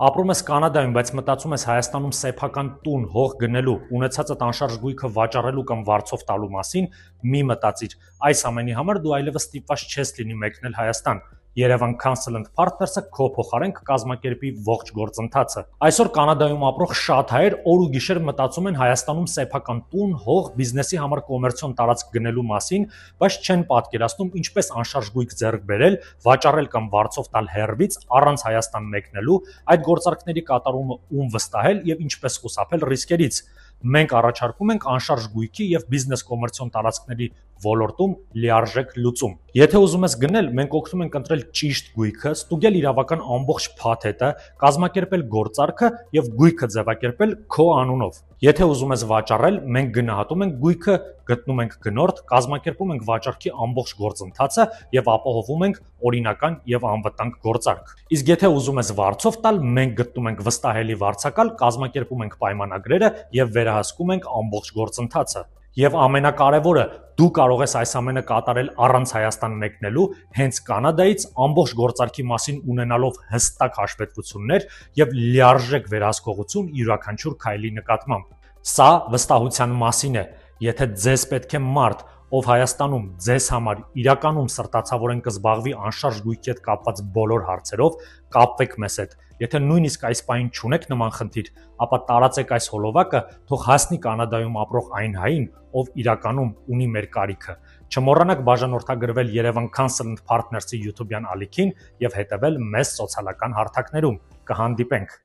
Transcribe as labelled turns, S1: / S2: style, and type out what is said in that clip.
S1: Ապրում ես Կանադայում, բայց մտածում ես Հայաստանում սեփական տուն, հող գնելու, ունեցածդ անշարժ գույքը վաճառելու կամ վարձով տալու մասին, մի մտածիր։ Այս ամենի համար դու այլևս ստիպված չես լինի մեկնել Հայաստան։ Երևան Council and Partners-ը քո փոխարեն կկազմակերպի ողջ գործընթացը։ Այսօր Կանադայում ապրող շատ հայեր օր ու գիշեր մտածում են Հայաստանում սեփական տուն, հող, բիզնեսի համար կոմերցիոն տարածք գնելու մասին, բայց չեն պատկերացնում ինչպես անշարժ գույք ձեռք բերել, վաճառել կամ վարձով տալ հեռվից առանց Հայաստան մեկնելու, այդ գործարքների կատարումը ում վստահել եւ ինչպես խուսափել ռիսկերից։ Մենք առաջարկում ենք անշարժ գույքի եւ բիզնես կոմերցիոն տարածքների ոլորտում լիարժեք լուծում։ Եթե ուզում ես գնել, մենք օգնում ենք ընտրել ճիշտ գույքը, ստուգել իրավական ամբողջ փաթեթը, կազմակերպել գործարքը եւ գույքը ձևակերպել քո անունով։ Եթե ուզում ես վաճառել, մենք գնահատում ենք գույքը, գտնում ենք գնորդ, կազմակերպում ենք վաճառքի ամբողջ գործընթացը եւ ապահովում ենք օրինական եւ անվտանգ գործարք։ Իսկ եթե ուզում ես վարձով տալ, մենք գտնում ենք վստահելի վարձակալ, կազմակերպում ենք պայմանագրերը եւ վերահսկում ենք ամբողջ գործընթացը։ Եվ ամենակարևորը, դու կարող ես այս ամենը կատարել առանց Հայաստան մեկնելու, հենց Կանադայից ամբողջ գործարքի մասին ունենալով հստակ հաշվետվություններ եւ լիարժեք վերահսկողություն յուրաքանչյուր քայլի նկատմամբ։ Սա վստահության մասին է։ Եթե ձեզ պետք է մարդ, ով Հայաստանում ձեզ համար իրականում սրտացավորեն կզբաղվի անշարժ գույքի հետ կապված բոլոր հարցերով, կապվեք մեզ հետ։ Եթե նույնիսկ այս պահին չունեք նման խնդիր, ապա տարածեք այս հոլովակը, թող հասնի Կանադայում ապրող այն հային, ով իրականում ունի մեր կարիքը։ Չմոռանաք բաժանորդագրվել Երևան Council and Partners-ի YouTube-յան ալիքին եւ հետեւել մեզ սոցիալական հարթակներում։ Կհանդիպենք։